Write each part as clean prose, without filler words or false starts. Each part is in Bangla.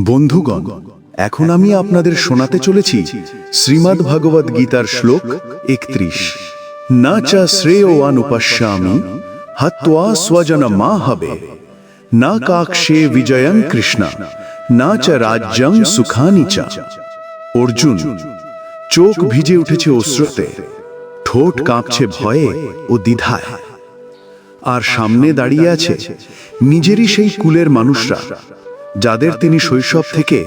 বন্ধুগণ, এখন আমি আপনাদের শোনাতে চলেছি শ্রীমদ্ ভগবদ গীতার শ্লোক 31। না চা শ্রেয়োয়ানুপশ্যমি হত্বা স্বজনমাহবে, না কাক্ষে বিজয়ং কৃষ্ণ, না চ রাজ্যং সুখানি চ। অর্জুন, চোখ ভিজে উঠেছে অশ্রুতে, ঠোঁট কাঁপছে ভয়ে ও দ্বিধায়। আর সামনে দাঁড়িয়ে আছে নিজেরই সেই কুলের মানুষরা, যাদের তিনি শৈশব থেকে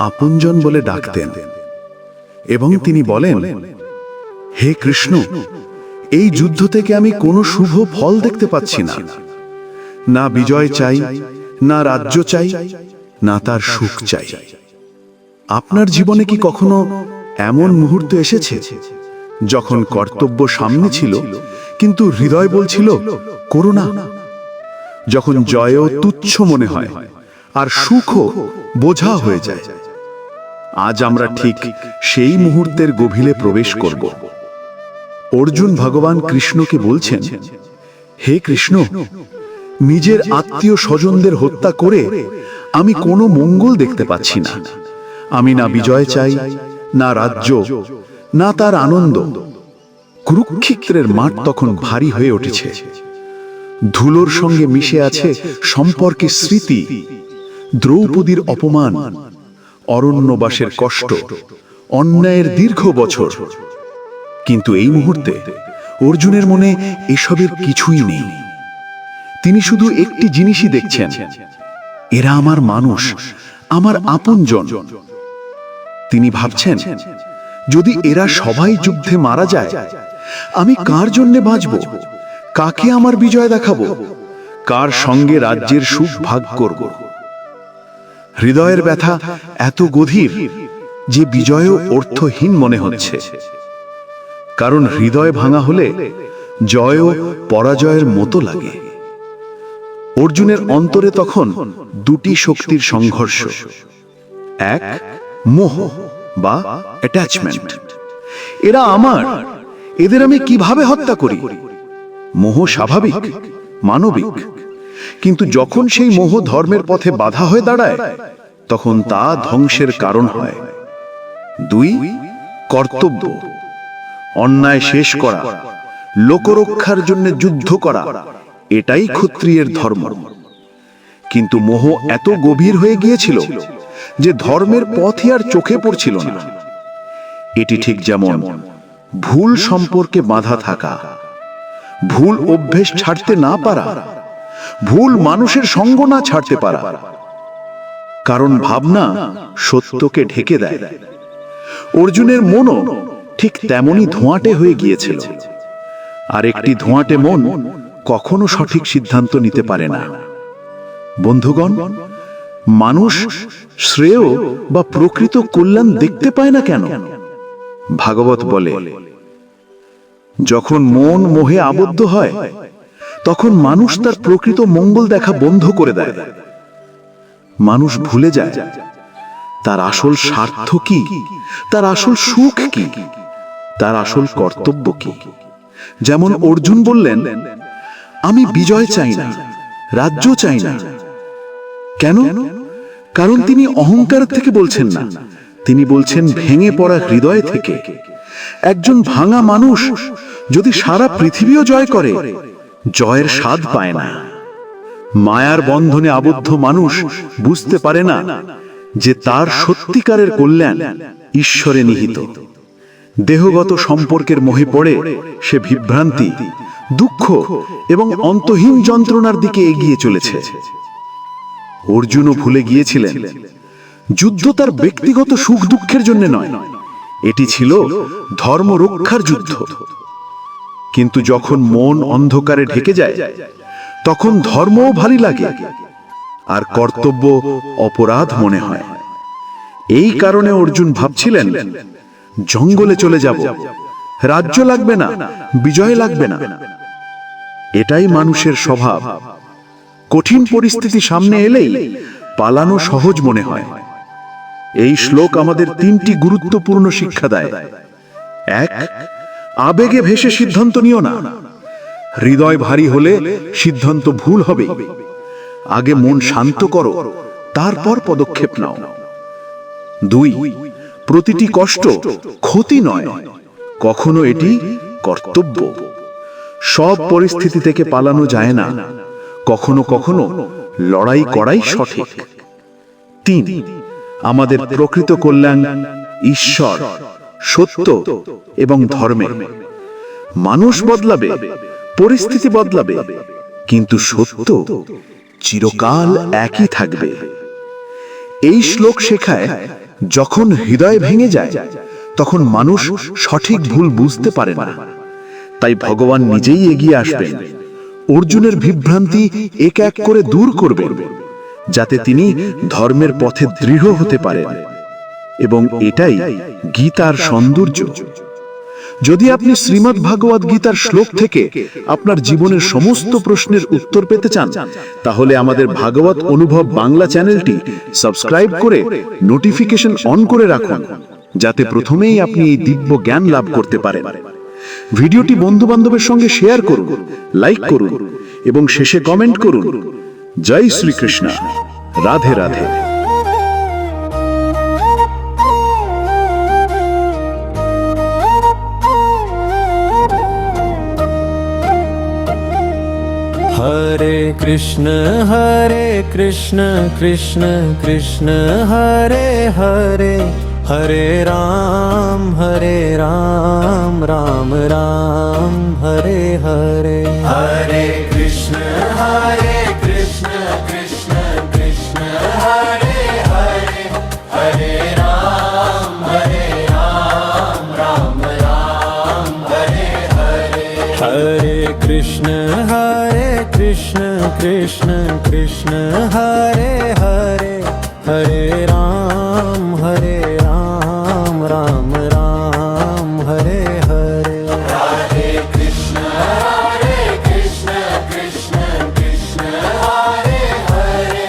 আপনজন বলে ডাকতেন। এবং তিনি বলেন, হে কৃষ্ণ, এই যুদ্ধ থেকে আমি কোনো শুভ ফল দেখতে পাচ্ছি না। না বিজয় চাই, না রাজ্য চাই, না তার সুখ চাই। আপনার জীবনে কি কখনো এমন মুহূর্ত এসেছে যখন কর্তব্য সামনে ছিল কিন্তু হৃদয় বলছিল করো না? যখন জয়ও তুচ্ছ মনে হয় আর সুখও বোঝা হয়ে যায়। আজ আমরা ঠিক সেই মুহূর্তের গভীরে প্রবেশ করব। অর্জুন ভগবান কৃষ্ণকে বলছেন, হে কৃষ্ণ, নিজের আত্মীয় স্বজনদের হত্যা করে আমি কোনো মঙ্গল দেখতে পাচ্ছি না। আমি না বিজয় চাই, না রাজ্য, না তার আনন্দ। কুরুক্ষেত্রের মাঠ তখন ভারী হয়ে উঠেছে। ধুলোর সঙ্গে মিশে আছে সম্পর্কের স্মৃতি, দ্রৌপদীর অপমান, অরণ্যবাসের কষ্ট, অন্যায়ের দীর্ঘ বছর। কিন্তু এই মুহূর্তে অর্জুনের মনে এসবের কিছুই নেই। তিনি শুধু একটি জিনিসই দেখছেন, এরা আমার মানুষ, আমার আপনজন। তিনি ভাবছেন, যদি এরা সবাই যুদ্ধে মারা যায়, আমি কার জন্যে বাঁচব? কাকে আমার বিজয় দেখাবো? কার সঙ্গে রাজ্যের সুখ ভাগ করব? হৃদয়ের ব্যথা এত গভীর যে বিজয়ও অর্থহীন মনে হচ্ছে। কারণ হৃদয় ভাঙা হলে জয়ও পরাজয়ের মতো লাগে। অর্জুনের অন্তরে তখন দুটি শক্তির সংঘর্ষ। এক, মোহ বা অ্যাটাচমেন্ট। এরা আমার, এদের আমি কিভাবে হত্যা করি? মোহ স্বাভাবিক, মানবিক। কিন্তু যখন সেই মোহ ধর্মের পথে বাধা হয়ে দাঁড়ায়, তখন তা ধ্বংসের কারণ হয়। দুই, কর্তব্য। অন্যায় শেষ করা, লোকরক্ষার জন্য যুদ্ধ করা, এটাই ক্ষত্রিয়ের ধর্ম। কিন্তু মোহ এত গভীর হয়ে গিয়েছিল যে ধর্মের পথই আর চোখে পড়ছিল না। এটি ঠিক যেমন ভুল সম্পর্কে বাঁধা থাকা, ভুল অভ্যেস ছাড়তে না পারা, ভুল মানুষের সঙ্গ না ছাড়তে পারা। কারণ ভাবনা সত্যকে ঢেকে দেয়। অর্জুনের মনও ঠিক তেমনই ধোঁয়াটে হয়ে গিয়েছিল। আর একটি ধোঁয়াটে মন কখনো সঠিক সিদ্ধান্ত নিতে পারে না। বন্ধুগণ, মানুষ শ্রেয় বা প্রকৃত কল্যাণ দেখতে পায় না কেন? ভাগবত বলে, যখন মন মোহে আবদ্ধ হয়, তখন মানুষ তার প্রকৃত মঙ্গল দেখা বন্ধ করে দেয়। মানুষ ভুলে যায় তার আসল স্বার্থ কি, তার আসল সুখ কি, তার আসল কর্তব্য কি। যেমন অর্জুন বললেন, আমি বিজয় চাই না, রাজ্য চাই না। কেন? কারণ তিনি অহংকার থেকে বলছেন না, তিনি বলছেন ভেঙে পড়া হৃদয় থেকে। একজন ভাঙা মানুষ যদি সারা পৃথিবীও জয় করে, জয়ের স্বাদ পায় না। মায়ার বন্ধনে আবদ্ধ মানুষ বুঝতে পারে না যে তার সত্যিকারের কল্যাণ ঈশ্বরে নিহিত। দেহগত সম্পর্কের মোহে পড়ে সে বিভ্রান্তি, দুঃখ এবং অন্তহীন যন্ত্রণার দিকে এগিয়ে চলেছে। অর্জুনও ভুলে গিয়েছিলেন, যুদ্ধ তার ব্যক্তিগত সুখ দুঃখের জন্য নয়, এটি ছিল ধর্ম রক্ষার যুদ্ধ। কিন্তু যখন মন অন্ধকারে ঢেকে যায়, তখন ধর্মও ভারী লাগে আর কর্তব্য অপরাধ মনে হয়। এই কারণে অর্জুন ভাবছিলেন, জঙ্গলে চলে যাব, রাজ্য লাগবে না, বিজয় লাগবে না। এটাই মানুষের স্বভাব। কঠিন পরিস্থিতি সামনে এলেই পালানো সহজ মনে হয়। এই শ্লোক আমাদের তিনটি গুরুত্বপূর্ণ শিক্ষা দেয়। এক, আবেগে ভেসে সিদ্ধান্ত নিও না। হৃদয় ভারী হলে সিদ্ধান্ত ভুল হবে। আগে মন শান্ত করো, তারপর পদক্ষেপ নাও। 2, প্রতিটি কষ্ট ক্ষতি নয়, কখনো এটি কর্তব্য। সব পরিস্থিতি থেকে পালানো যায় না, কখনো কখনো লড়াই করাই সঠিক। 3, আমাদের প্রকৃত কল্যাণ ঈশ্বর, সত্য এবং ধর্মে। মানুষ বদলাবে, পরিস্থিতি বদলাবে, কিন্তু সত্য চিরকাল একই থাকবে। এই শ্লোক শেখায়, যখন হৃদয় ভেঙে যায় তখন মানুষ সঠিক ভুল বুঝতে পারে না। তাই ভগবান নিজেই এগিয়ে আসবেন, অর্জুনের বিভ্রান্তি এক এক করে দূর করবেন, যাতে তিনি ধর্মের পথে দৃঢ় হতে পারেন। এবং এটাই গীতার সৌন্দর্য। যদি আপনি শ্রীমদ্ ভাগবত গীতার শ্লোক থেকে আপনার জীবনের সমস্ত প্রশ্নের উত্তর পেতে চান, তাহলে আমাদের ভাগবত অনুভব বাংলা চ্যানেলটি সাবস্ক্রাইব করে নোটিফিকেশন অন করে রাখুন, যাতে প্রথমেই আপনি এই দিব্য জ্ঞান লাভ করতে পারেন। ভিডিওটি বন্ধু বান্ধবের সঙ্গে শেয়ার করুন, লাইক করুন এবং শেষে কমেন্ট করুন। জয় শ্রীকৃষ্ণ, রাধে রাধে। हरे कृष्ण कृष्ण कृष्ण हरे हरे, हरे राम राम राम हरे हरे। हरे कृष्ण कृष्ण कृष्ण हरे हरे, हरे राम राम राम हरे हरे। हरे कृष्ण कृष्ण कृष्ण हरे हरे, हरे राम राम राम हरे हरे। हरे कृष्ण कृष्ण कृष्ण हरे हरे,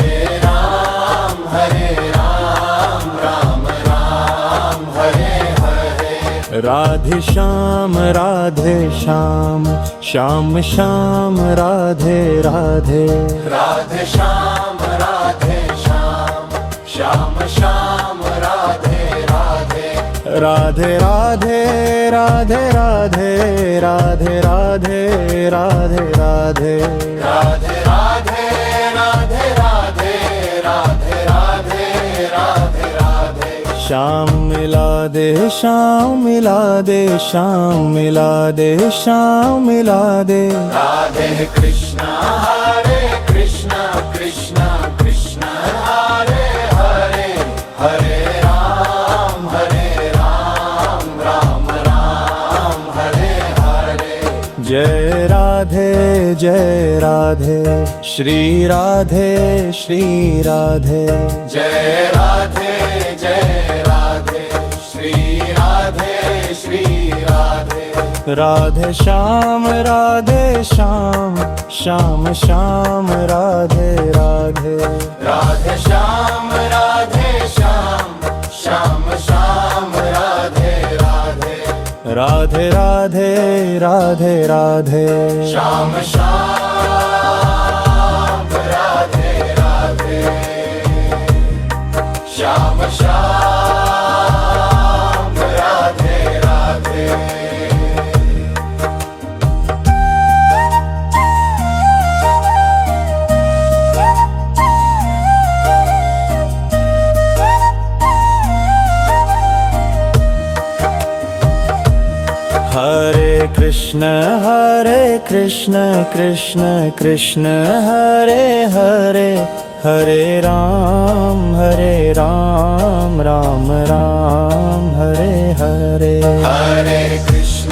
हरे राम राम राम हरे हरे। राधे श्याम श्याम श्याम राधे राधे, राधे श्याम श्याम श्याम राधे राधे। राधे राधे राधे राधे राधे राधे राधे राधे, राधे राधे राधे राधे राधे राधे राधे राधे। श्याम मिला दे श्याम मिला दे श्याम मिला दे श्याम मिला दे। राधे कृष्ण कृष्ण कृष्ण हरे हरे, हरे राम राम राम हरे हरे। जय राधे श्री राधे श्री राधे। जय राधे श्री राधे श्री राधे। राधे श्याम श्याम श्याम राधे राधे। राधे श्याम श्याम श्याम राधे राधे। राधे राधे राधे राधे श्याम श्याम राधे राधे, श्याम श्याम राधे राधे। हरे कृष्ण कृष्ण कृष्ण हरे हरे, हरे राम राम राम हरे हरे। हरे कृष्ण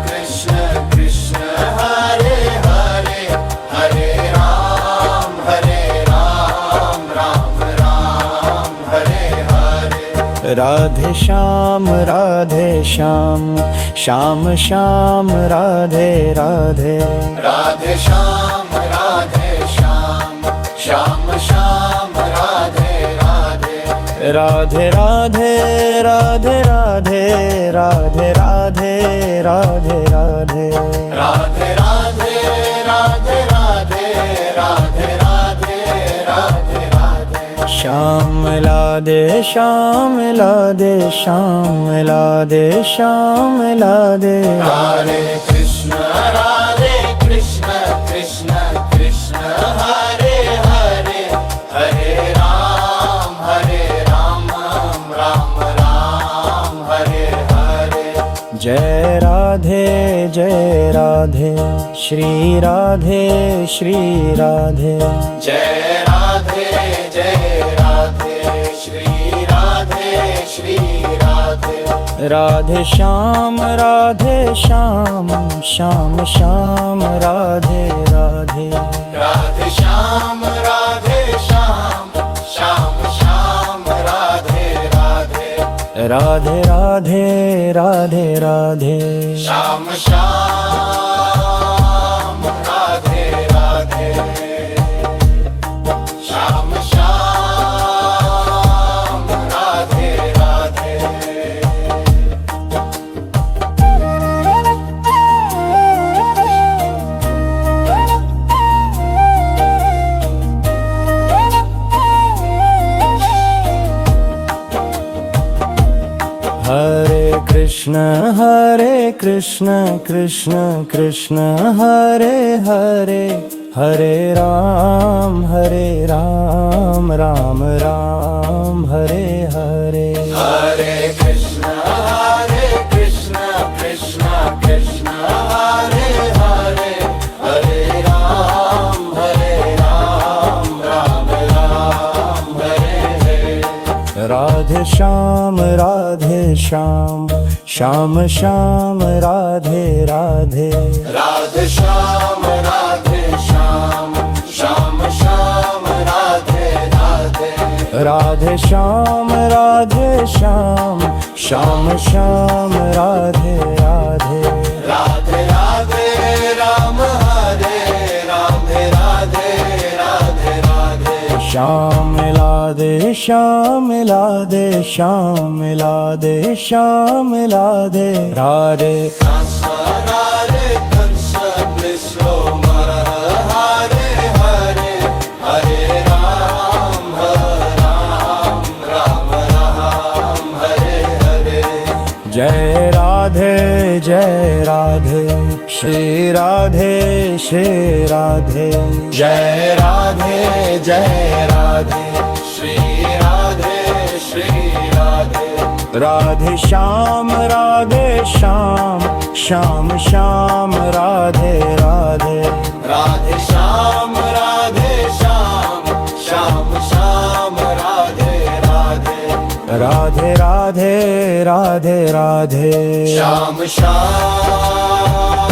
कृष्ण कृष्ण हरे हरे, हरे राम राम हरे हरे। राधे श्याम श्याम श्याम राधे राधे। राधे श्याम श्याम श्याम राधे राधे। राधे राधे राधे राधे राधे राधे राधे राधे। राधे राधे राधे राधे राधे राधे राधे राधे। श्याम लादे श्याम लादे श्याम लादे श्याम लादे Hare Krishna, Radhe Krishna, Krishna Krishna, Hare Hare, Hare Ram, Ram Ram, Hare Hare. जय Radhe Shri Radhe Shri Radhe Jai Radhe, Shri Radhe, Shri Radhe. Radhe Shyam Shyam Shyam Radhe Radhe Radhe Shyam, Sham Sham, Radhe Radhe. Radhe Radhe Radhe Radhe Sham Sham, Radhe Radhe. Sham Sham, Radhe Radhe. हरे Krishna Krishna Krishna Hare Hare Hare Ram Ram Ram Hare Hare Hare Krishna, Krishna Krishna, Hare Hare, Hare Ram, Ram Ram, Hare Hare. Radhe Shyam Shyam Shyam Radhe Radhe Radhe Shyam, Sham Sham, Radhe Radhe. Radhe Shyam Shyam Shyam Radhe Radhe Radhe Radhe, Ram Hare, Radhe Radhe, Radhe Radhe. Shyam लादे श्याम लादे श्याम लादे श्याम लादे Radhe Kansa, Radhe Kansa, Vishnu Mara, Hare Hare, Hare Ram, Ram Ram, Hare Hare. जय Radhe Shri Radhe Shri Radhe Jai Radhe, Shri Radhe, Shri Radhe. Radhe Shyam Shyam Shyam Radhe Radhe Radhe Shyam, Sham Sham, Radhe Radhe. Radhe Radhe Radhe Radhe Sham Sham,